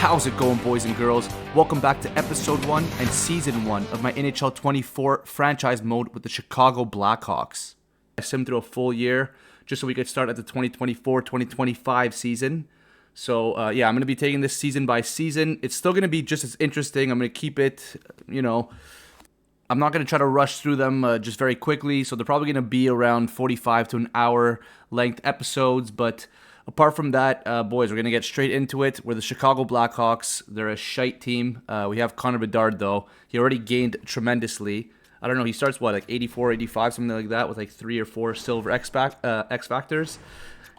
How's it going, boys and girls? Welcome back to episode 1 and season 1 of my NHL 24 franchise mode with the Chicago Blackhawks. I simmed through a full year just so we could start at the 2024-2025 season. So I'm going to be taking this season by season. It's still going to be just as interesting. I'm going to keep it, I'm not going to try to rush through them just very quickly. So they're probably going to be around 45 to an hour length episodes, but apart from that, boys, we're going to get straight into it. We're the Chicago Blackhawks. They're a shite team. We have Connor Bedard, though. He already gained tremendously. I don't know, he starts, like 84, 85, something like that, with like 3 or 4 silver X Factors.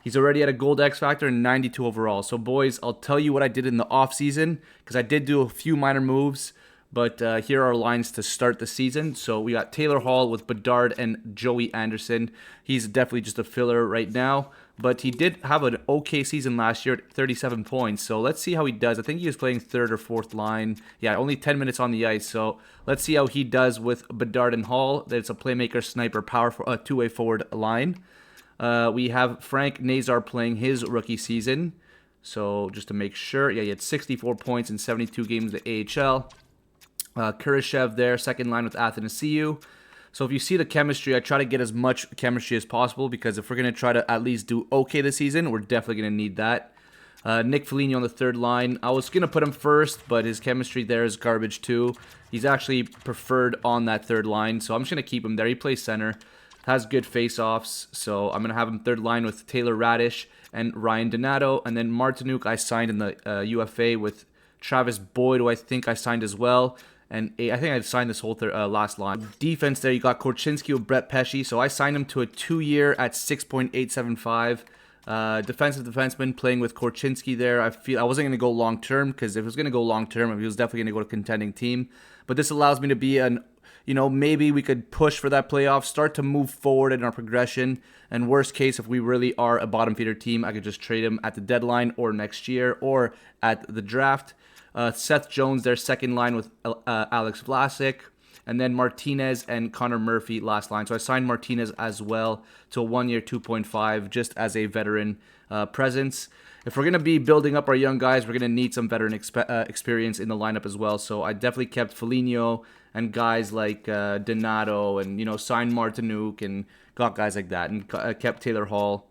He's already at a gold X Factor and 92 overall. So, boys, I'll tell you what I did in the offseason, because I did do a few minor moves, but here are our lines to start the season. So we got Taylor Hall with Bedard and Joey Anderson. He's definitely just a filler right now, but he did have an okay season last year at 37 points. So let's see how he does. I think he was playing third or fourth line. Yeah, only 10 minutes on the ice. So let's see how he does with Bedard and Hall. It's a playmaker, sniper, power, two-way forward line. We have Frank Nazar playing his rookie season. So just to make sure, he had 64 points in 72 games in the AHL. Kurashev there, second line with Athanasiou. So if you see the chemistry, I try to get as much chemistry as possible, because if we're going to try to at least do okay this season, we're definitely going to need that. Nick Foligno on the third line. I was going to put him first, but his chemistry there is garbage too. He's actually preferred on that third line, so I'm just going to keep him there. He plays center, has good face-offs, so I'm going to have him third line with Taylor Radish and Ryan Donato. And then Martinook I signed in the UFA with Travis Boyd, who I think I signed as well. And I think I signed this whole last line. Defense there, you got Korchinski with Brett Pesce. So I signed him to a 2-year at 6.875. Defensive defenseman playing with Korchinski there. I feel I wasn't going to go long-term, because if it was going to go long-term, he was definitely going to go to a contending team. But this allows me to be maybe we could push for that playoff, start to move forward in our progression. And worst case, if we really are a bottom feeder team, I could just trade him at the deadline or next year or at the draft. Seth Jones, their second line with Alex Vlasic, and then Martinez and Connor Murphy last line. So I signed Martinez as well to a 1-year 2.5 just as a veteran presence. If we're going to be building up our young guys, we're going to need some veteran experience in the lineup as well. So I definitely kept Foligno and guys like Donato and, signed Martinook and got guys like that, and kept Taylor Hall.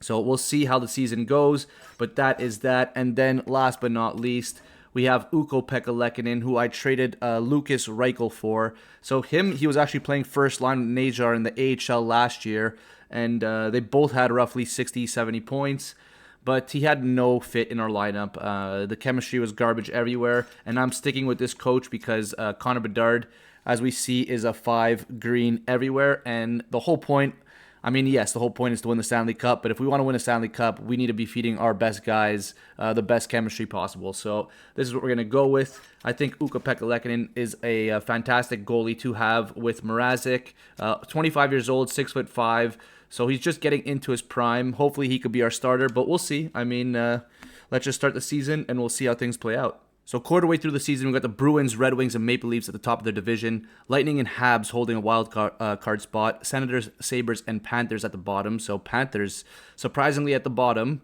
So we'll see how the season goes, but that is that. And then last but not least, we have Ukko-Pekka Lehkonen, who I traded Lucas Reichel for. So he was actually playing first line with Nazar in the AHL last year, and they both had roughly 60, 70 points, but he had no fit in our lineup. The chemistry was garbage everywhere, and I'm sticking with this coach because Connor Bedard, as we see, is a 5 green everywhere, and the whole point, yes, the whole point is to win the Stanley Cup, but if we want to win a Stanley Cup, we need to be feeding our best guys the best chemistry possible. So this is what we're going to go with. I think Ukko-Pekka Lehkonen is a fantastic goalie to have with Mrazek. 25 years old, 6'5", so he's just getting into his prime. Hopefully he could be our starter, but we'll see. Let's just start the season, and we'll see how things play out. So quarter way through the season, we've got the Bruins, Red Wings, and Maple Leafs at the top of their division. Lightning and Habs holding a wild card spot. Senators, Sabres, and Panthers at the bottom. So Panthers, surprisingly, at the bottom.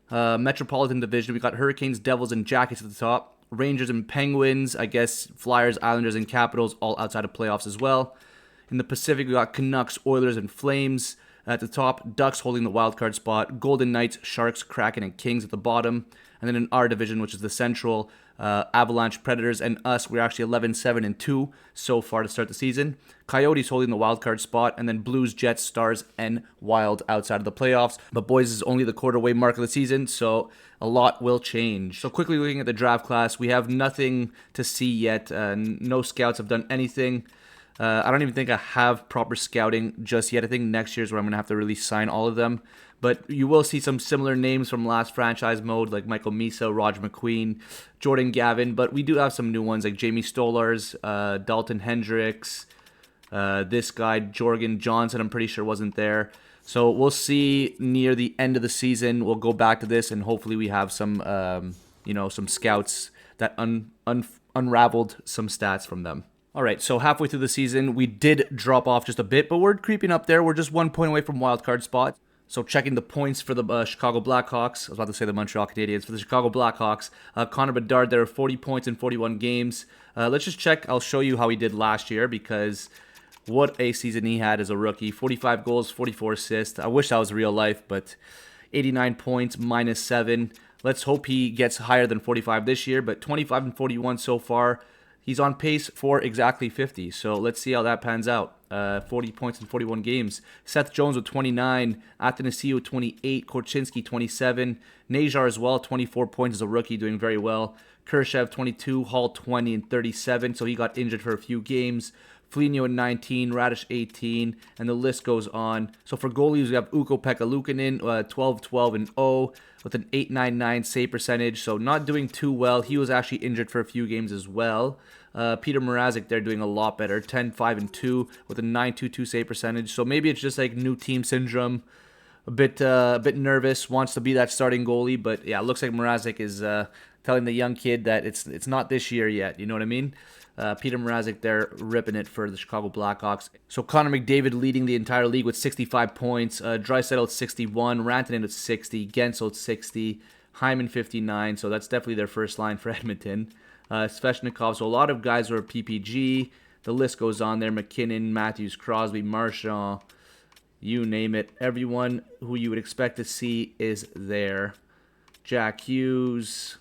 Metropolitan Division, we got Hurricanes, Devils, and Jackets at the top. Rangers and Penguins, I guess Flyers, Islanders, and Capitals all outside of playoffs as well. In the Pacific, we got Canucks, Oilers, and Flames at the top. Ducks holding the wild card spot. Golden Knights, Sharks, Kraken, and Kings at the bottom. And then in our division, which is the Central, Avalanche, Predators, and us, we're actually 11-7-2 so far to start the season. Coyotes holding the wild card spot, and then Blues, Jets, Stars, and Wild outside of the playoffs. But boys, this is only the quarter-way mark of the season, so a lot will change. So quickly looking at the draft class, we have nothing to see yet. No scouts have done anything. I don't even think I have proper scouting just yet. I think next year is where I'm going to have to really sign all of them. But you will see some similar names from last franchise mode, like Michael Misa, Roger McQueen, Jordan Gavin. But we do have some new ones, like Jamie Stolars, Dalton Hendricks, this guy, Jorgen Johnson, I'm pretty sure wasn't there. So we'll see near the end of the season. We'll go back to this, and hopefully we have some, some scouts that unraveled some stats from them. All right, so halfway through the season, we did drop off just a bit, but we're creeping up there. We're just 1 point away from wildcard spot. So checking the points for the Chicago Blackhawks. I was about to say the Montreal Canadiens. For the Chicago Blackhawks, Connor Bedard, there are 40 points in 41 games. Let's just check. I'll show you how he did last year because what a season he had as a rookie. 45 goals, 44 assists. I wish that was real life, but 89 points, -7. Let's hope he gets higher than 45 this year, but 25 and 41 so far. He's on pace for exactly 50, so let's see how that pans out. 40 points in 41 games. Seth Jones with 29, Athanasiou 28, Korchinski 27, Najar as well, 24 points as a rookie, doing very well. Kershev 22, Hall 20 and 37, so he got injured for a few games. Foligno at 19, Radish 18, and the list goes on. So for goalies, we have Ukko-Pekka Luukkonen, 12-12 and 0 with an 8.99 save percentage. So not doing too well. He was actually injured for a few games as well. Peter Mrazek, they're doing a lot better, 10-5 and 2 with a 9.22 save percentage. So maybe it's just like new team syndrome. A bit nervous, wants to be that starting goalie, but yeah, it looks like Mrazek is telling the young kid that it's not this year yet. You know what I mean? Peter Mrazek, they're ripping it for the Chicago Blackhawks. So Connor McDavid leading the entire league with 65 points. Draisaitl at 61, Rantanen at 60, Gensel at 60, Hyman 59. So that's definitely their first line for Edmonton. Svechnikov. So a lot of guys are PPG. The list goes on there. McKinnon, Matthews, Crosby, Marchand, you name it. Everyone who you would expect to see is there. Jack Hughes,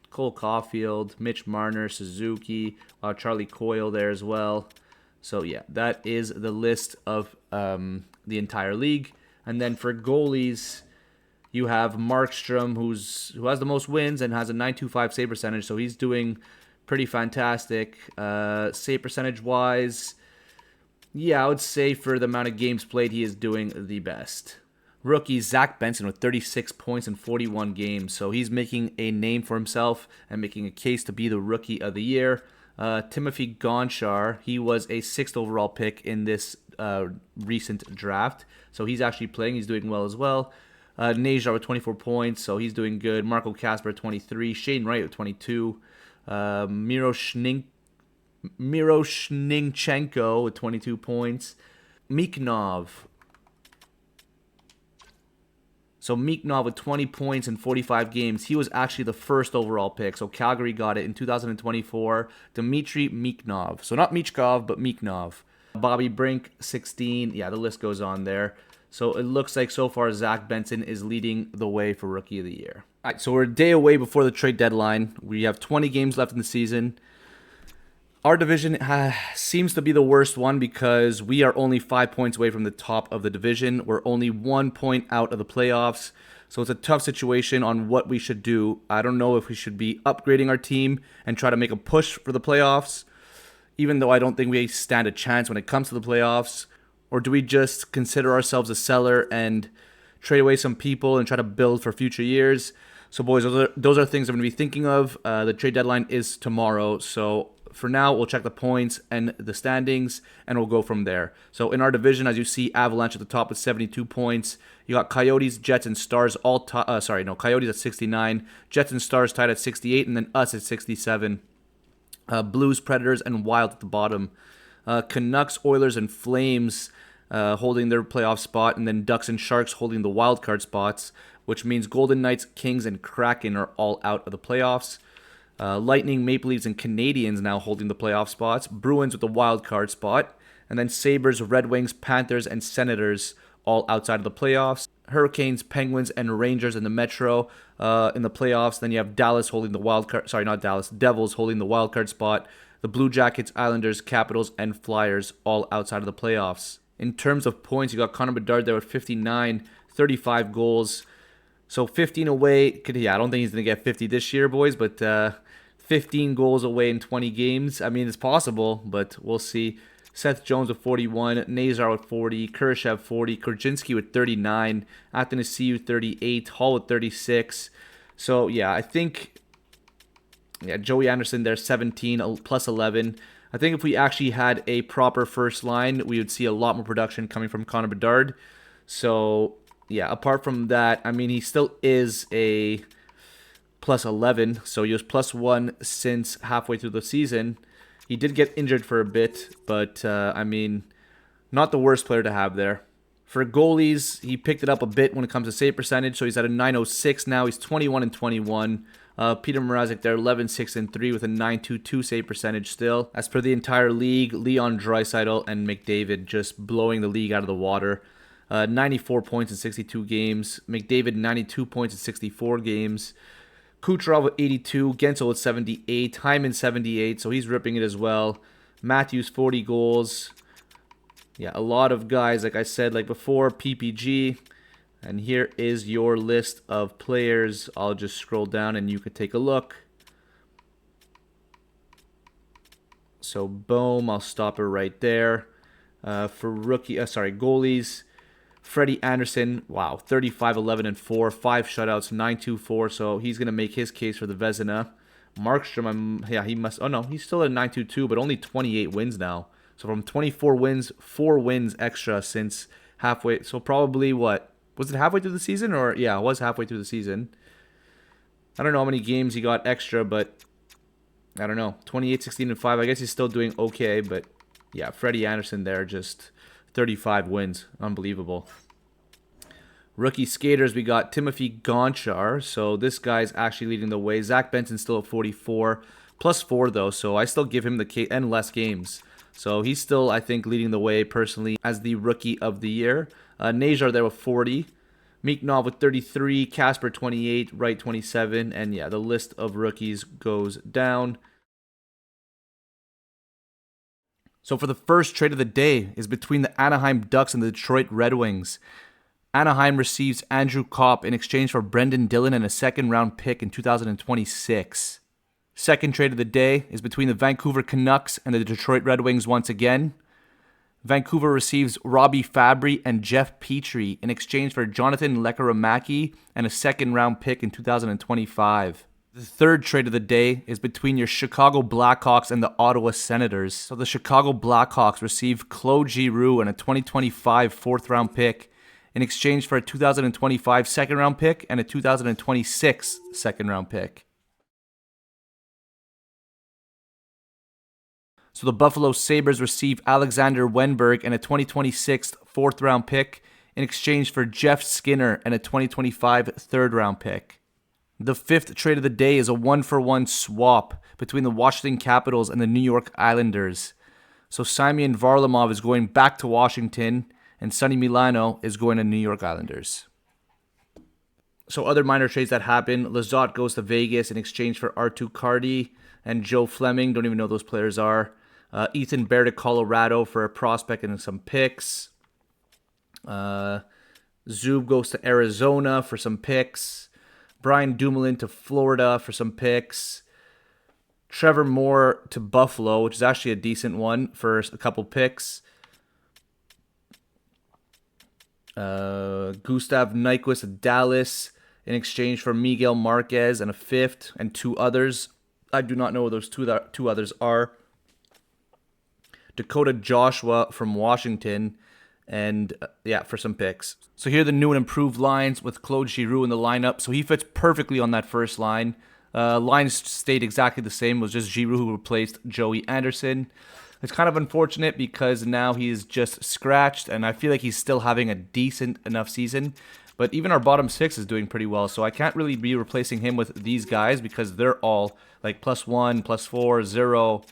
Cole Caulfield, Mitch Marner, Suzuki, Charlie Coyle there as well. So yeah, that is the list of the entire league. And then for goalies, you have Markstrom, who has the most wins and has a 9.25 save percentage. So he's doing pretty fantastic. Save percentage wise, yeah, I would say for the amount of games played, he is doing the best. Rookie Zach Benson with 36 points in 41 games. So he's making a name for himself and making a case to be the Rookie of the Year. Timothy Gonchar, he was a 6th overall pick in this recent draft. So he's actually playing. He's doing well as well. Najar with 24 points, so he's doing good. Marco Kasper at 23. Shane Wright with 22. Miroshnichenko with 22 points. Miknov. So Miknov with 20 points in 45 games. He was actually the 1st overall pick. So Calgary got it in 2024. Dmitry Miknov. So not Michkov, but Miknov. Bobby Brink, 16. Yeah, the list goes on there. So it looks like so far Zach Benson is leading the way for Rookie of the Year. All right, so we're a day away before the trade deadline. We have 20 games left in the season. Our division seems to be the worst one because we are only 5 points away from the top of the division. We're only 1 point out of the playoffs. So it's a tough situation on what we should do. I don't know if we should be upgrading our team and try to make a push for the playoffs, even though I don't think we stand a chance when it comes to the playoffs. Or do we just consider ourselves a seller and trade away some people and try to build for future years? So boys, those are things I'm going to be thinking of. The trade deadline is tomorrow. So for now, we'll check the points and the standings, and we'll go from there. So in our division, as you see, Avalanche at the top with 72 points. You got Coyotes, Jets, and Stars Coyotes at 69, Jets and Stars tied at 68, and then us at 67. Blues, Predators, and Wild at the bottom. Canucks, Oilers, and Flames holding their playoff spot, and then Ducks and Sharks holding the wild card spots, which means Golden Knights, Kings, and Kraken are all out of the playoffs. Lightning, Maple Leafs, and Canadiens now holding the playoff spots. Bruins with the wild card spot. And then Sabres, Red Wings, Panthers, and Senators all outside of the playoffs. Hurricanes, Penguins, and Rangers in the Metro in the playoffs. Then you have Dallas holding the wild card. Sorry, not Dallas. Devils holding the wild card spot. The Blue Jackets, Islanders, Capitals, and Flyers all outside of the playoffs. In terms of points, you got Connor Bedard there with 59, 35 goals. So 15 away. I don't think he's going to get 50 this year, boys, but 15 goals away in 20 games. I mean, it's possible, but we'll see. Seth Jones with 41, Nazar with 40, Kershev 40, Korchinski with 39, Athanasiou 38, Hall with 36. So, yeah, I think Joey Anderson there, 17 plus 11. I think if we actually had a proper first line, we would see a lot more production coming from Connor Bedard. So, yeah, apart from that, I mean, he still is a plus 11. So he was plus 1 since halfway through the season. He did get injured for a bit, but, I mean, not the worst player to have there. For goalies, he picked it up a bit when it comes to save percentage, so he's at a 906 now. He's 21 and 21. Peter Mrazek there, 11, 6, and 3 with a 922 save percentage still. As per the entire league, Leon Draisaitl and McDavid just blowing the league out of the water. 94 points in 62 games. McDavid, 92 points in 64 games. Kucherov with 82. Gensel with 78. Hyman, 78, so he's ripping it as well. Matthews, 40 goals. Yeah, a lot of guys, like I said, like before, PPG. And here is your list of players. I'll just scroll down and you could take a look. So, boom, I'll stop it right there. For goalies, Freddie Anderson, wow, 35, 11, and 4, 5 shutouts, 924, so he's going to make his case for the Vezina. Markstrom, he's still at 922, but only 28 wins now. So from 24 wins, 4 wins extra since halfway, so probably what? Was it halfway through the season? Or, yeah, it was halfway through the season. I don't know how many games he got extra, but I don't know. 28, 16, and 5. I guess he's still doing okay, but yeah, Freddie Anderson there, just 35 wins. Unbelievable. Rookie skaters, we got Timothy Gonchar. So this guy's actually leading the way. Zach Benson still at 44. Plus 4, though, so I still give him the and less games. So he's still, I think, leading the way personally as the Rookie of the Year. Najar there with 40. Miknov with 33. Casper 28. Wright 27. And yeah, the list of rookies goes down. So for the first trade of the day is between the Anaheim Ducks and the Detroit Red Wings. Anaheim receives Andrew Kopp in exchange for Brendan Dillon and a second-round pick in 2026. Second trade of the day is between the Vancouver Canucks and the Detroit Red Wings once again. Vancouver receives Robbie Fabry and Jeff Petrie in exchange for Jonathan Lekaramaki and a second-round pick in 2025. The third trade of the day is between your Chicago Blackhawks and the Ottawa Senators. So the Chicago Blackhawks receive Claude Giroux and a 2025 fourth-round pick in exchange for a 2025 second-round pick and a 2026 second-round pick. So the Buffalo Sabres receive Alexander Wenberg and a 2026 fourth-round pick in exchange for Jeff Skinner and a 2025 third-round pick. The fifth trade of the day is a one-for-one swap between the Washington Capitals and the New York Islanders. So Simeon Varlamov is going back to Washington, and Sonny Milano is going to New York Islanders. So other minor trades that happen, Lizotte goes to Vegas in exchange for Arttu Cardi and Joe Fleming. Don't even know who those players are. Ethan Bear to Colorado for a prospect and some picks. Zub goes to Arizona for some picks. Brian Dumoulin to Florida for some picks. Trevor Moore to Buffalo, which is actually a decent one for a couple picks. Gustav Nyquist to Dallas in exchange for Miguel Marquez and a fifth and 2 others. I do not know what those two others are. Dakota Joshua from Washington, and for some picks. So here are the new and improved lines with Claude Giroux in the lineup. So he fits perfectly on that first line. Lines stayed exactly the same. It was just Giroux who replaced Joey Anderson. It's kind of unfortunate because now he's just scratched, and I feel like he's still having a decent enough season. But even our bottom 6 is doing pretty well, so I can't really be replacing him with these guys because they're all like +1, +4, 0,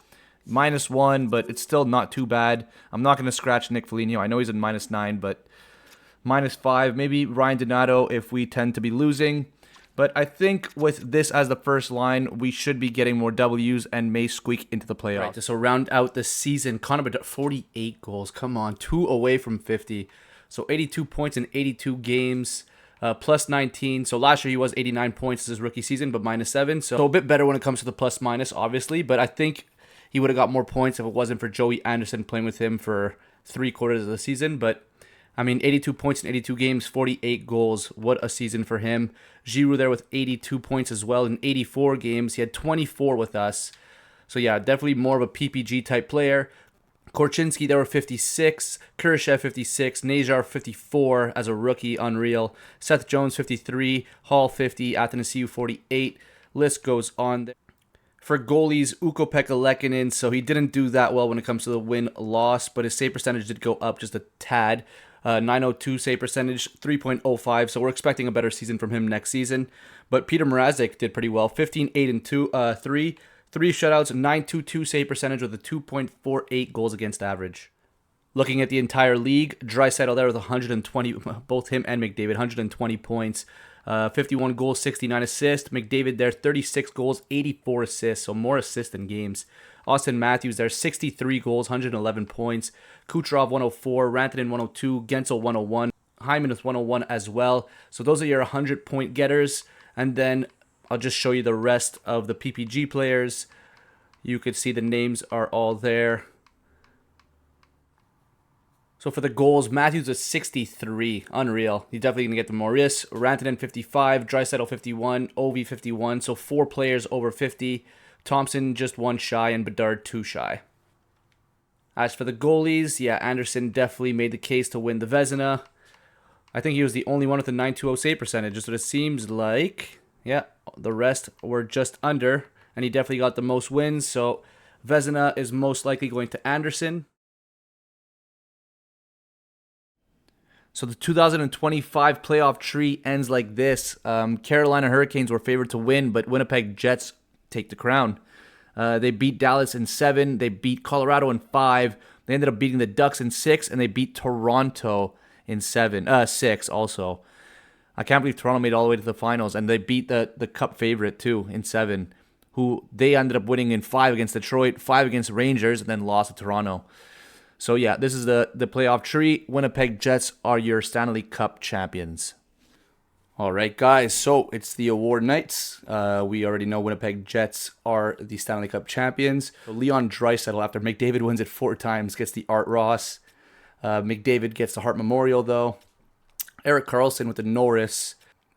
-1, but it's still not too bad. I'm not going to scratch Nick Foligno. I know he's in -9, but -5. Maybe Ryan Donato if we tend to be losing. But I think with this as the first line, we should be getting more W's and may squeak into the playoffs. Right, so round out the season, Connor Bedard, 48 goals. Come on, 2 away from 50. So 82 points in 82 games, plus 19. So last year he was 89 points his rookie season, but -7. So a bit better when it comes to the plus-minus, obviously. But I think he would have got more points if it wasn't for Joey Anderson playing with him for 3/4 of the season. But, I mean, 82 points in 82 games, 48 goals. What a season for him. Giroux there with 82 points as well in 84 games. He had 24 with us. So, yeah, definitely more of a PPG type player. Korchinski there with 56. Kurashev 56. Najar 54 as a rookie. Unreal. Seth Jones 53. Hall 50. Athanasiou 48. List goes on there. For goalies, Ukko-Pekka Lehkonen, so he didn't do that well when it comes to the win-loss, but his save percentage did go up just a tad. .902 save percentage, 3.05. So we're expecting a better season from him next season. But Peter Mrazek did pretty well. 15, 8, and 2, 3 shutouts, .922 save percentage with a 2.48 goals against average. Looking at the entire league, Draisaitl there with 120, both him and McDavid, 120 points, 51 goals, 69 assists. McDavid there, 36 goals, 84 assists, so more assists than games. Austin Matthews there, 63 goals, 111 points. Kucherov 104, Rantanen 102, Gensel 101, Hyman with 101 as well. So those are your 100-point getters. And then I'll just show you the rest of the PPG players. You could see the names are all there. So for the goals, Matthews is 63. Unreal. He's definitely going to get the Maurice. Rantanen 55, Draisaitl 51, Ovi 51. So 4 players over 50. Thompson just 1 shy and Bedard 2 shy. As for the goalies, yeah, Anderson definitely made the case to win the Vezina. I think he was the only one with a .920 save percentage. Just what it seems like. Yeah, the rest were just under. And he definitely got the most wins. So Vezina is most likely going to Anderson. So the 2025 playoff tree ends like this. Carolina Hurricanes were favored to win, but Winnipeg Jets take the crown. They beat Dallas in 7. They beat Colorado in 5. They ended up beating the Ducks in 6, and they beat Toronto in 6 also. I can't believe Toronto made it all the way to the finals, and they beat the Cup favorite too in 7, who they ended up winning in 5 against Detroit, 5 against Rangers, and then lost to Toronto. So yeah, this is the playoff tree. Winnipeg Jets are your Stanley Cup champions. All right, guys, so it's the award nights. We already know Winnipeg Jets are the Stanley Cup champions. So Leon Draisaitl, after McDavid wins it 4 times, gets the Art Ross. McDavid gets the Hart Memorial, though. Erik Karlsson with the Norris.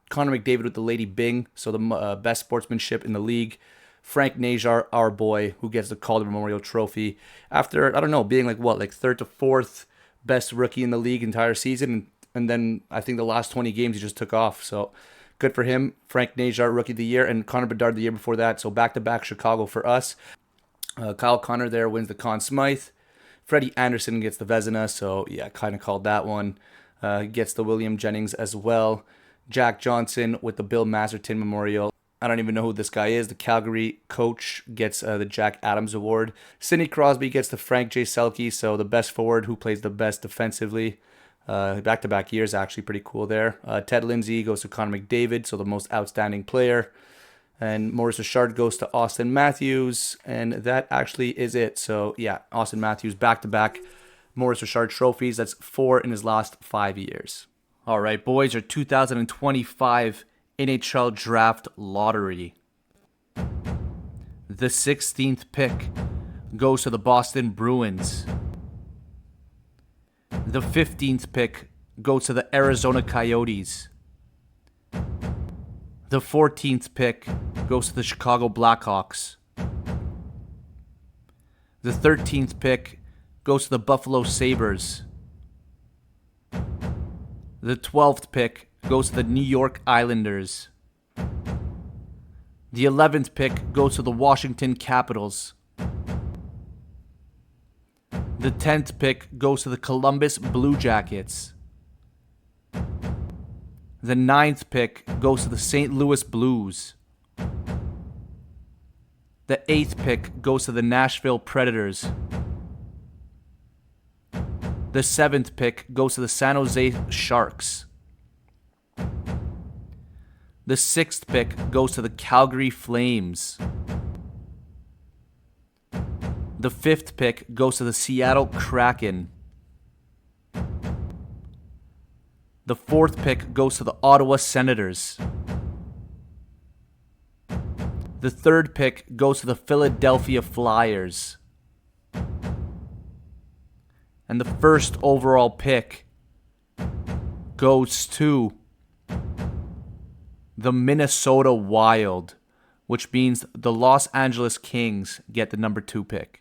Connor McDavid with the Lady Byng, so the best sportsmanship in the league. Frank Najar, our boy, who gets the Calder Memorial Trophy after, I don't know, being like 3rd to 4th best rookie in the league entire season. And then I think the last 20 games he just took off. So good for him. Frank Najar, Rookie of the Year, and Connor Bedard the year before that. So back-to-back Chicago for us. Kyle Connor there wins the Conn Smythe. Freddie Anderson gets the Vezina. So yeah, kind of called that one. Gets the William Jennings as well. Jack Johnson with the Bill Masterton Memorial. I don't even know who this guy is. The Calgary coach gets the Jack Adams Award. Sidney Crosby gets the Frank J. Selke, so the best forward who plays the best defensively. Back-to-back years, actually pretty cool there. Ted Lindsay goes to Connor McDavid, so the most outstanding player. And Maurice Richard goes to Austin Matthews, and that actually is it. So yeah, Austin Matthews back-to-back Maurice Richard trophies. That's 4 in his last 5 years. All right, boys, our 2025 NHL Draft Lottery. The 16th pick goes to the Boston Bruins. The 15th pick goes to the Arizona Coyotes. The 14th pick goes to the Chicago Blackhawks. The 13th pick goes to the Buffalo Sabres. The 12th pick goes to the New York Islanders. The 11th pick goes to the Washington Capitals. The 10th pick goes to the Columbus Blue Jackets. The 9th pick goes to the St. Louis Blues. The 8th pick goes to the Nashville Predators. The 7th pick goes to the San Jose Sharks. The 6th pick goes to the Calgary Flames. The 5th pick goes to the Seattle Kraken. The 4th pick goes to the Ottawa Senators. The 3rd pick goes to the Philadelphia Flyers. And the first overall pick goes to the Minnesota Wild, which means the Los Angeles Kings get the number 2 pick.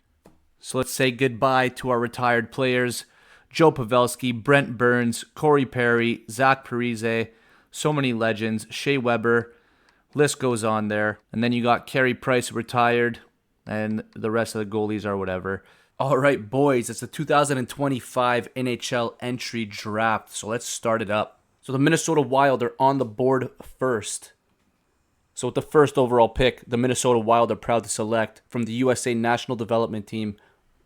So let's say goodbye to our retired players. Joe Pavelski, Brent Burns, Corey Perry, Zach Parise, so many legends, Shea Weber, list goes on there. And then you got Carey Price retired, and the rest of the goalies are whatever. All right, boys, it's the 2025 NHL entry draft, so let's start it up. So the Minnesota Wild are on the board first. So with the first overall pick, the Minnesota Wild are proud to select from the USA National Development Team,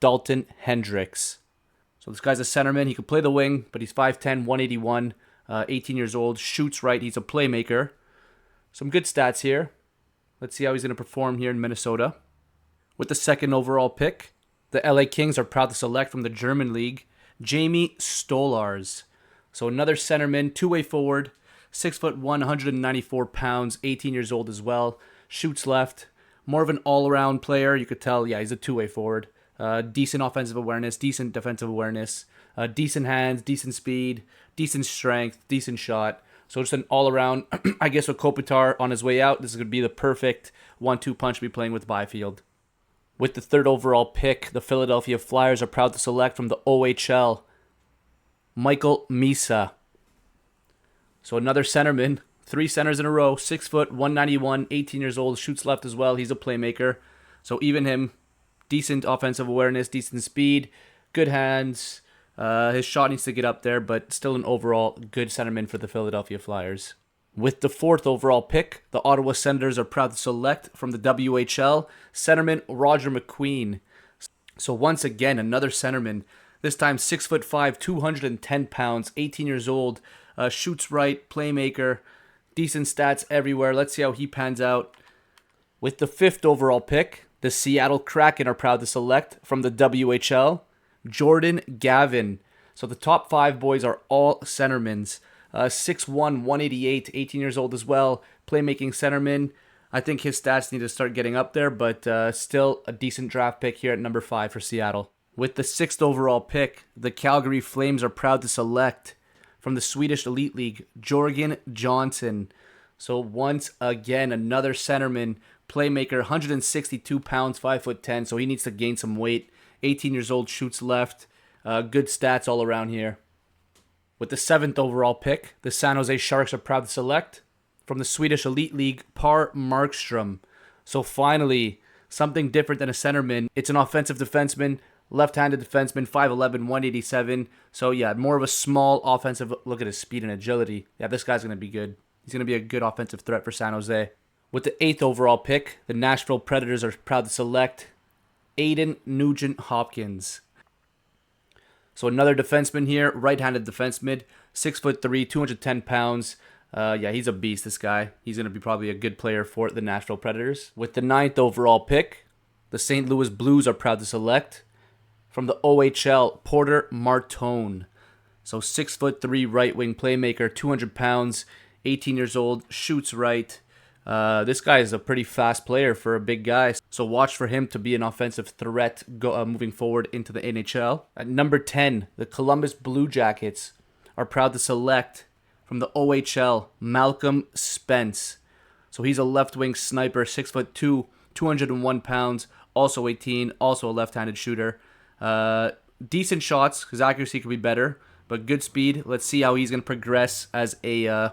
Dalton Hendricks. So this guy's a centerman. He can play the wing, but he's 5'10", 181, 18 years old, shoots right. He's a playmaker. Some good stats here. Let's see how he's going to perform here in Minnesota. With the second overall pick, the LA Kings are proud to select from the German League, Jamie Stolars. So another centerman, two-way forward, 6'1", 194 pounds, 18 years old as well. Shoots left. More of an all-around player. You could tell, yeah, he's a two-way forward. Decent offensive awareness, decent defensive awareness, decent hands, decent speed, decent strength, decent shot. So just an all-around, I guess with Kopitar on his way out, this is going to be the perfect 1-2 punch to be playing with Byfield. With the third overall pick, the Philadelphia Flyers are proud to select from the OHL, Michael Misa. So another centerman, 3 centers in a row, 6', 191, 18 years old, shoots left as well. He's a playmaker. So even him, decent offensive awareness, decent speed, good hands. His shot needs to get up there, but still an overall good centerman for the Philadelphia Flyers. With the fourth overall pick, the Ottawa Senators are proud to select from the WHL, centerman Roger McQueen. So once again, another centerman, this time 6'5", 210 pounds, 18 years old, shoots right, playmaker, decent stats everywhere. Let's see how he pans out. With the fifth overall pick, the Seattle Kraken are proud to select from the WHL, Jordan Gavin. So the top 5 boys are all centermans. 6'1", 188, 18 years old as well. Playmaking centerman. I think his stats need to start getting up there, but still a decent draft pick here at number 5 for Seattle. With the 6th overall pick, the Calgary Flames are proud to select from the Swedish Elite League, Jorgen Johnson. So once again, another centerman, playmaker, 162 pounds, 5'10", so he needs to gain some weight. 18 years old, shoots left. Good stats all around here. With the 7th overall pick, the San Jose Sharks are proud to select from the Swedish Elite League, Per Markstrom. So finally, something different than a centerman. It's an offensive defenseman, left-handed defenseman, 5'11", 187. So yeah, more of a small offensive. Look at his speed and agility. Yeah, this guy's going to be good. He's going to be a good offensive threat for San Jose. With the 8th overall pick, the Nashville Predators are proud to select Aiden Nugent-Hopkins. So another defenseman here, right-handed defenseman, 6'3", 210 pounds. Yeah, he's a beast, this guy. He's going to be probably a good player for the Nashville Predators. With the 9th overall pick, the St. Louis Blues are proud to select from the OHL, Porter Martone. So 6'3", right-wing playmaker, 200 pounds, 18 years old, shoots right. This guy is a pretty fast player for a big guy, so watch for him to be an offensive threat moving forward into the NHL. At number 10, the Columbus Blue Jackets are proud to select from the OHL, Malcolm Spence. So he's a left-wing sniper, 6'2", 201 pounds, also 18, also a left-handed shooter. Decent shots, his accuracy could be better, but good speed. Let's see how he's going to progress as a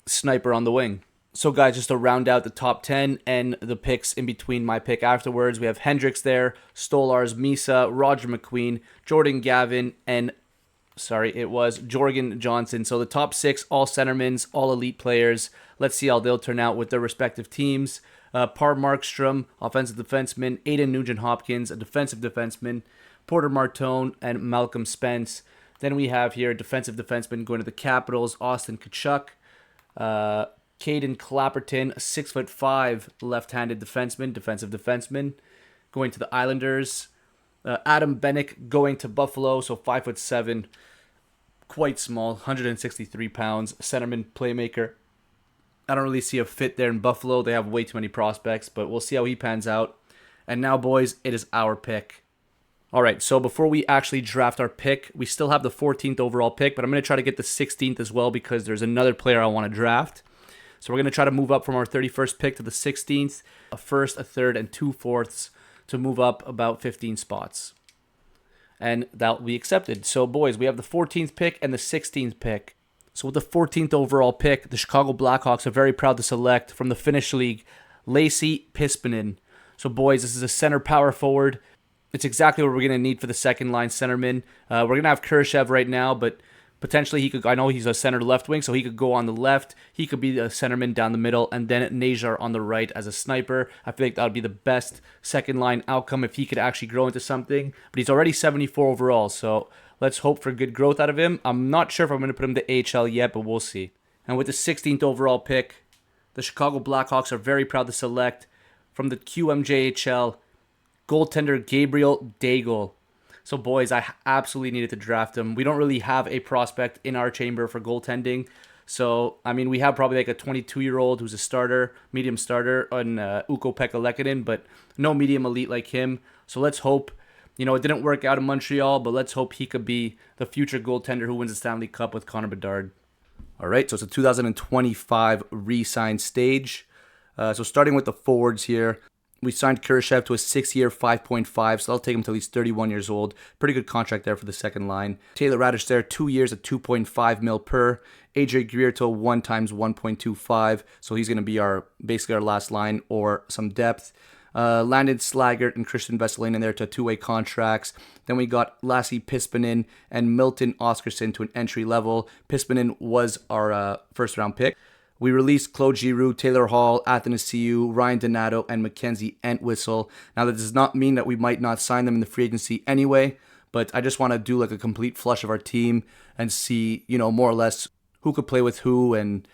sniper on the wing. So guys, just to round out the top 10 and the picks in between my pick afterwards, we have Hendricks there, Stolars, Misa, Roger McQueen, Jordan Gavin, and Jorgen Johnson. So the top 6, all centermans, all elite players. Let's see how they'll turn out with their respective teams. Per Markstrom, offensive defenseman, Aiden Nugent-Hopkins, a defensive defenseman, Porter Martone, and Malcolm Spence. Then we have here a defensive defenseman going to the Capitals, Austin Tkachuk, Caden Clapperton, 6'5", left-handed defenseman, defensive defenseman, going to the Islanders. Adam Bennick going to Buffalo, so 5'7", quite small, 163 pounds, centerman, playmaker. I don't really see a fit there in Buffalo. They have way too many prospects, but we'll see how he pans out. And now, boys, it is our pick. All right, so before we actually draft our pick, we still have the 14th overall pick, but I'm going to try to get the 16th as well because there's another player I want to draft. So we're going to try to move up from our 31st pick to the 16th, a first, a third, and 2 fourths to move up about 15 spots. And that will be accepted. So, boys, we have the 14th pick and the 16th pick. So with the 14th overall pick, the Chicago Blackhawks are very proud to select from the Finnish League, Lacey Pispinen. So, boys, this is a center power forward. It's exactly what we're going to need for the second line centerman. We're going to have Khrushchev right now, but potentially he could, I know he's a center left wing, so he could go on the left. He could be the centerman down the middle, and then Najar on the right as a sniper. I feel like that would be the best second line outcome if he could actually grow into something. But he's already 74 overall, so let's hope for good growth out of him. I'm not sure if I'm going to put him to AHL yet, but we'll see. And with the 16th overall pick, the Chicago Blackhawks are very proud to select from the QMJHL goaltender Gabriel Daigle. So, boys, I absolutely needed to draft him. We don't really have a prospect in our chamber for goaltending. So, I mean, we have probably like a 22-year-old who's a starter, medium starter on Ukko-Pekka Lehkonen, but no medium elite like him. So let's hope, it didn't work out in Montreal, but let's hope he could be the future goaltender who wins the Stanley Cup with Connor Bedard. All right, so it's a 2025 re-sign stage. So starting with the forwards here, we signed Khrushchev to a 6-year, 5.5, so that'll take him till he's 31 years old. Pretty good contract there for the second line. Taylor Raddysh there, 2 years at 2.5 mil per. AJ Greer to 1 times 1.25, so he's going to be basically our last line or some depth. Landon Slaggert and Christian Veselainen there to 2-way contracts. Then we got Lassi Pispinen and Milton Oscarson to an entry level. Pispinen was our first round pick. We released Claude Giroux, Taylor Hall, Athanasiou, Ryan Donato, and Mackenzie Entwistle. Now, that does not mean that we might not sign them in the free agency anyway, but I just want to do like a complete flush of our team and see, more or less who could play with who and,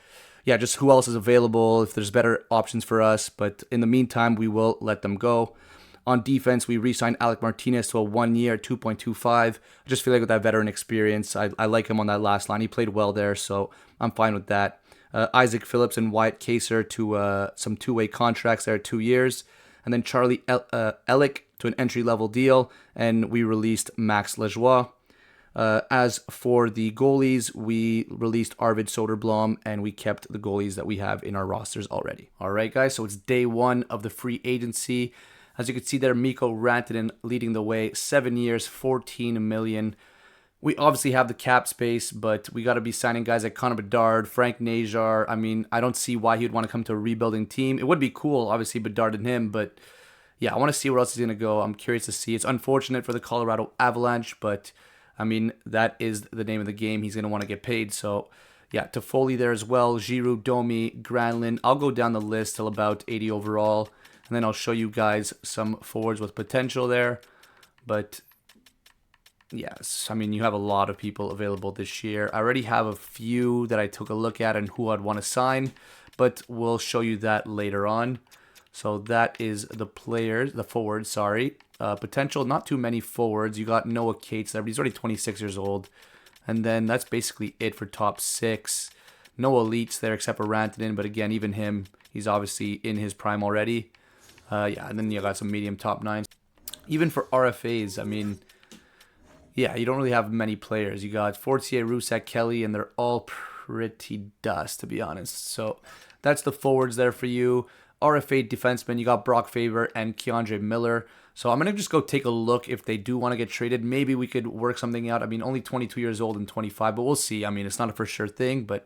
just who else is available, if there's better options for us. But in the meantime, we will let them go. On defense, we re-signed Alec Martinez to a 1-year, 2.25. I just feel like with that veteran experience, I like him on that last line. He played well there, so I'm fine with that. Isaac Phillips and Wyatt Kaser to some 2-way contracts there, 2 years. And then Charlie Ellick to an entry-level deal. And we released Max Lajoie. As for the goalies, we released Arvid Soderblom, and we kept the goalies that we have in our rosters already. All right, guys, so it's day 1 of the free agency. As you can see there, Mikko Rantanen leading the way, 7 years, $14 million. We obviously have the cap space, but we got to be signing guys like Connor Bedard, Frank Najar. I mean, I don't see why he would want to come to a rebuilding team. It would be cool, obviously, Bedard and him, but yeah, I want to see where else he's going to go. I'm curious to see. It's unfortunate for the Colorado Avalanche, but I mean, that is the name of the game. He's going to want to get paid. So yeah, Toffoli there as well, Giroux, Domi, Granlund. I'll go down the list till about 80 overall, and then I'll show you guys some forwards with potential there. But yes, I mean, you have a lot of people available this year. I already have a few that I took a look at and who I'd want to sign, but we'll show you that later on. So that is the forwards, potential, not too many forwards. You got Noah Cates there, but he's already 26 years old. And then that's basically it for top 6. No elites there except for Rantanen, but again, even him, he's obviously in his prime already. And then you got some medium top 9s. Even for RFAs, I mean, yeah, you don't really have many players. You got Fortier, Rousek, Kelly, and they're all pretty dust, to be honest. So that's the forwards there for you. RFA defensemen, you got Brock Faber and Keandre Miller. So I'm going to just go take a look if they do want to get traded. Maybe we could work something out. I mean, only 22 years old and 25, but we'll see. I mean, it's not a for sure thing, but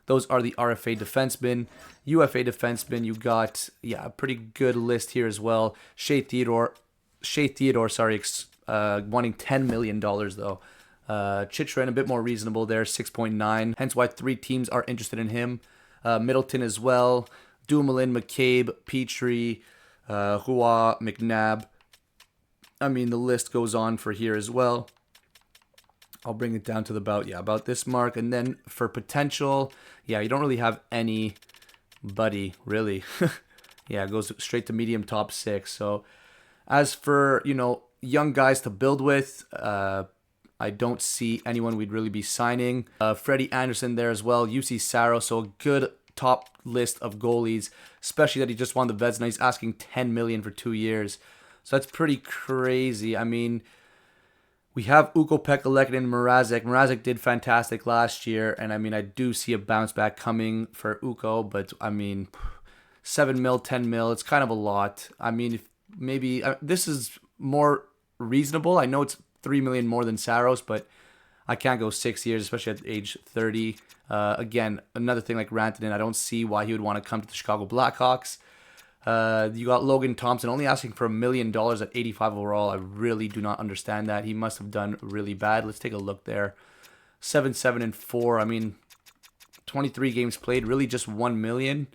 those are the RFA defensemen. UFA defensemen, you got, a pretty good list here as well. Shea Theodore, wanting $10 million though. Chychrun, a bit more reasonable there, 6.9. Hence why 3 teams are interested in him. Middleton as well. Dumoulin, McCabe, Petrie, Hua, McNabb. I mean, the list goes on for here as well. I'll bring it down to about this mark. And then for potential, you don't really have anybody, really. It goes straight to medium top 6. So as for, young guys to build with, I don't see anyone we'd really be signing. Freddie Anderson there as well. UC Saros, so a good top list of goalies, especially that he just won the Vezina. He's asking $10 million for 2 years. So that's pretty crazy. I mean, we have Ukko-Pekka Lehkonen and Mrazek. Mrazek did fantastic last year, and I mean, I do see a bounce back coming for Ukko, but I mean, 7 mil, 10 mil, it's kind of a lot. I mean, maybe this is more reasonable. I know it's 3 million more than Saros, but I can't go 6 years, especially at age 30. Again, another thing like Rantanen, I don't see why he would want to come to the Chicago Blackhawks. You got Logan Thompson only asking for $1 million at 85 overall. I really do not understand that. He must have done really bad. Let's take a look there. 7-7-4. I mean, 23 games played, really just 1 million.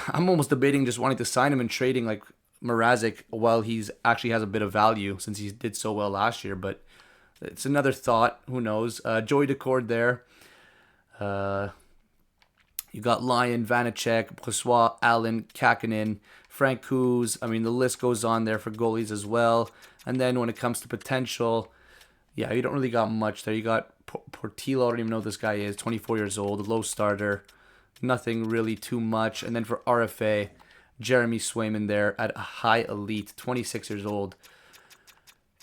I'm almost debating just wanting to sign him and trading like Mrazek while he's actually has a bit of value since he did so well last year. But it's another thought. Who knows? Joey Decord there. You got Lyon, Vanacek, Brossois, Allen, Kakinen, Frank Kuz. I mean, the list goes on there for goalies as well. And then when it comes to potential, yeah, you don't really got much there. You got Portillo. I don't even know who this guy is. 24 years old, low starter. Nothing really too much. And then for RFA, Jeremy Swayman there at a high elite, 26 years old.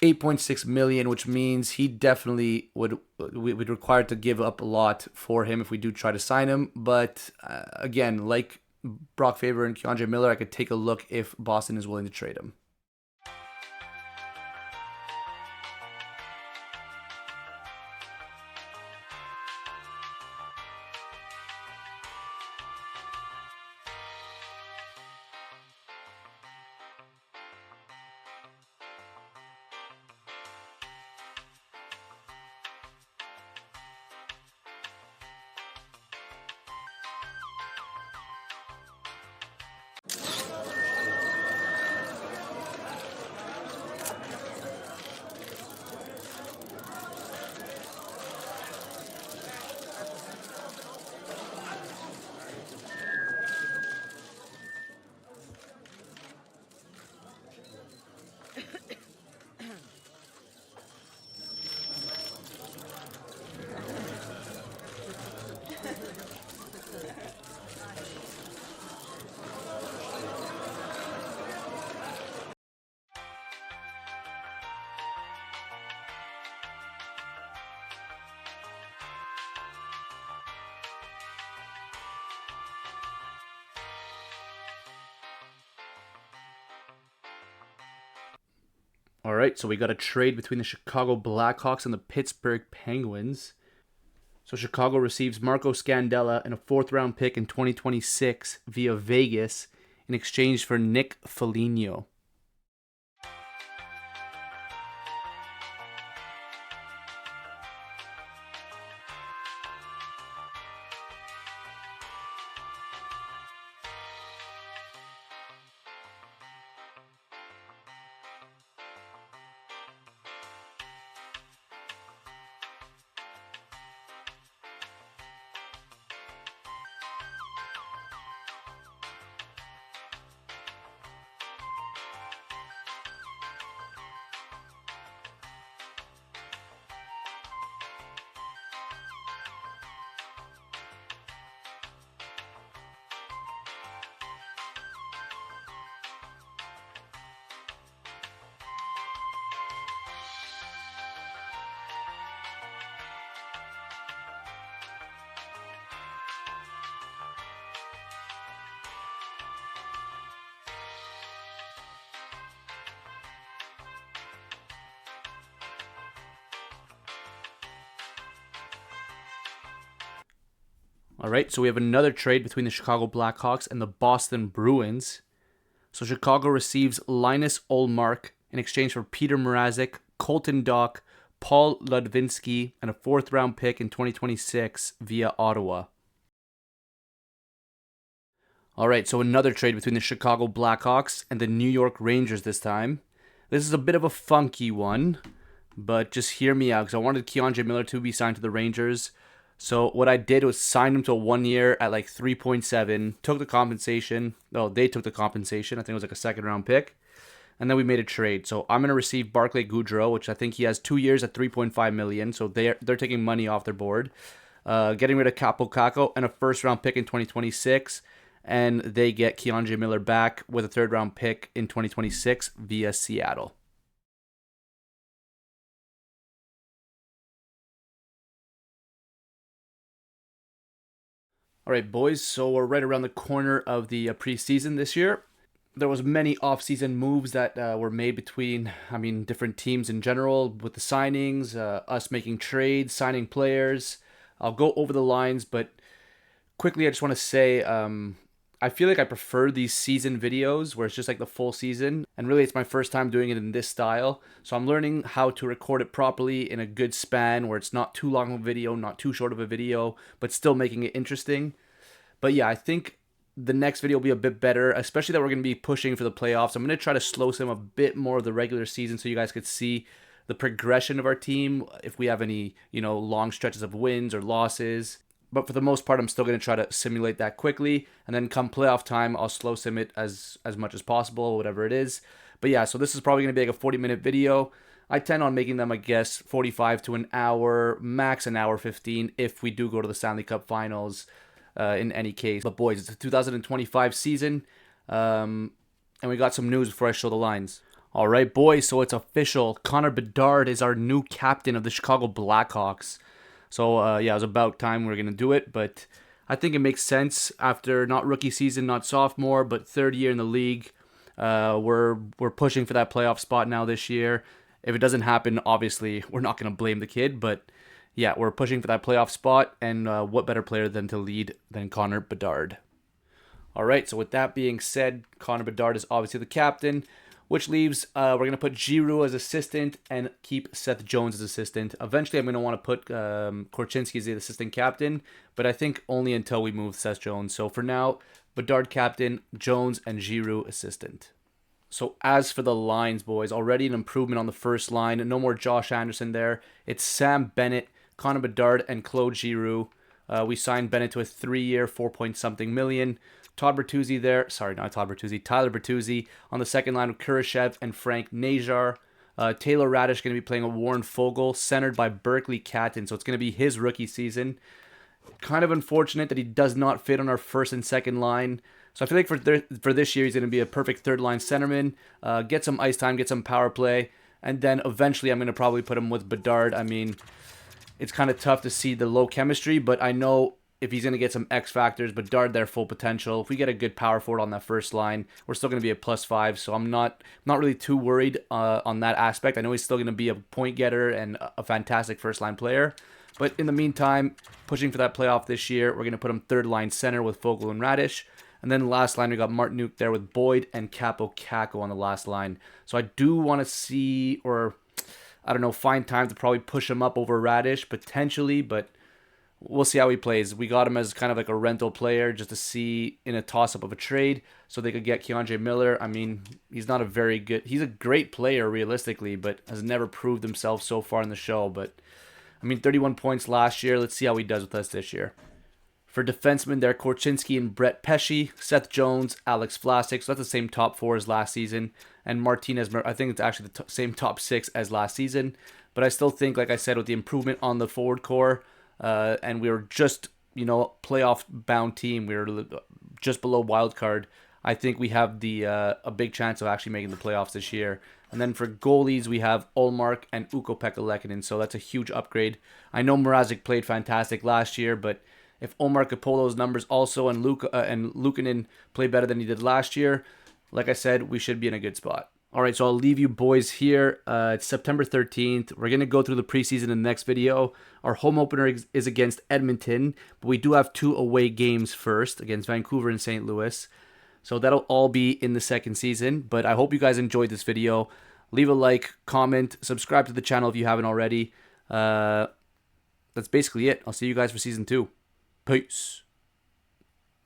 8.6 million, which means he definitely would require to give up a lot for him if we do try to sign him. But again, like Brock Faber and Keandre Miller, I could take a look if Boston is willing to trade him. All right, so we got a trade between the Chicago Blackhawks and the Pittsburgh Penguins. So Chicago receives Marco Scandella and a 4th-round pick in 2026 via Vegas in exchange for Nick Foligno. All right, so we have another trade between the Chicago Blackhawks and the Boston Bruins. So Chicago receives Linus Ullmark in exchange for Peter Mrazek, Colton Dach, Paul Ludvinsky, and a 4th-round pick in 2026 via Ottawa. All right, so another trade between the Chicago Blackhawks and the New York Rangers this time. This is a bit of a funky one, but just hear me out because I wanted Keandre Miller to be signed to the Rangers. So what I did was sign him to a 1 year at like 3.7, took the compensation. No, they took the compensation. I think it was like a 2nd-round pick. And then we made a trade. So I'm going to receive Barclay Goodrow, which I think he has 2 years at 3.5 million. So they're taking money off their board. Getting rid of Capo Caco and a 1st-round pick in 2026. And they get Keandre Miller back with a 3rd-round pick in 2026 via Seattle. All right, boys, so we're right around the corner of the preseason this year. There was many off-season moves that were made between, different teams in general with the signings, us making trades, signing players. I'll go over the lines, but quickly I just want to say I feel like I prefer these season videos where it's just like the full season. And really, it's my first time doing it in this style. So I'm learning how to record it properly in a good span where it's not too long of a video, not too short of a video, but still making it interesting. But yeah, I think the next video will be a bit better, especially that we're going to be pushing for the playoffs. I'm going to try to slow some a bit more of the regular season so you guys could see the progression of our team, if we have any, long stretches of wins or losses. But for the most part, I'm still going to try to simulate that quickly. And then come playoff time, I'll slow sim it as much as possible, whatever it is. But yeah, so this is probably going to be like a 40-minute video. I tend on making them, I guess, 45 to an hour, max an hour 15 if we do go to the Stanley Cup Finals in any case. But boys, it's a 2025 season. And we got some news before I show the lines. All right, boys, so it's official. Connor Bedard is our new captain of the Chicago Blackhawks. So, yeah, it was about time we were going to do it, but I think it makes sense after not rookie season, not sophomore, but third year in the league. We're pushing for that playoff spot now this year. If it doesn't happen, obviously, we're not going to blame the kid, but yeah, we're pushing for that playoff spot, and what better player than to lead than Connor Bedard? All right, so with that being said, Connor Bedard is obviously the captain, which leaves, we're going to put Giroux as assistant and keep Seth Jones as assistant. Eventually, I'm going to want to put Korchinski as the assistant captain, but I think only until we move Seth Jones. So for now, Bedard captain, Jones and Giroux assistant. So as for the lines, boys, already an improvement on the first line. No more Josh Anderson there. It's Sam Bennett, Connor Bedard, and Claude Giroux. We signed Bennett to a 3-year, 4-point-something million. Tyler Bertuzzi on the second line with Kurashev and Frank Najar. Taylor Radish going to be playing a Warren Fogle, centered by Berkeley Catton, so it's going to be his rookie season. Kind of unfortunate that he does not fit on our first and second line. So I feel like for this year, he's going to be a perfect third-line centerman, get some ice time, get some power play, and then eventually I'm going to probably put him with Bedard. I mean, it's kind of tough to see the low chemistry, but I know if he's going to get some X factors, Bedard their full potential. If we get a good power forward on that first line, we're still going to be a +5. So I'm not really too worried on that aspect. I know he's still going to be a point getter and a fantastic first line player. But in the meantime, pushing for that playoff this year, we're going to put him third line center with Fogle and Radish. And then last line, we got Martinuk there with Boyd and Capo Caco on the last line. So I do want to see, or I don't know, find time to probably push him up over Radish potentially, but we'll see how he plays. We got him as kind of like a rental player just to see in a toss-up of a trade so they could get Keandre Miller. I mean, he's not a very good... He's a great player realistically, but has never proved himself so far in the show. But, I mean, 31 points last year. Let's see how he does with us this year. For defensemen, there, Korchinski and Brett Pesce, Seth Jones, Alex Vlasic. So that's the same top 4 as last season. And Martinez, I think it's actually the same top 6 as last season. But I still think, like I said, with the improvement on the forward core... and we were just, playoff-bound team. We were just below wild card. I think we have a big chance of actually making the playoffs this year. And then for goalies, we have Olmark and Ukko-Pekka Lehkonen, so that's a huge upgrade. I know Mrazek played fantastic last year, but if Olmark could pull those numbers also and Luukkonen play better than he did last year, like I said, we should be in a good spot. All right, so I'll leave you boys here. It's September 13th. We're going to go through the preseason in the next video. Our home opener is against Edmonton, but we do have 2 away games first against Vancouver and St. Louis. So that'll all be in the second season. But I hope you guys enjoyed this video. Leave a like, comment, subscribe to the channel if you haven't already. That's basically it. I'll see you guys for season 2. Peace.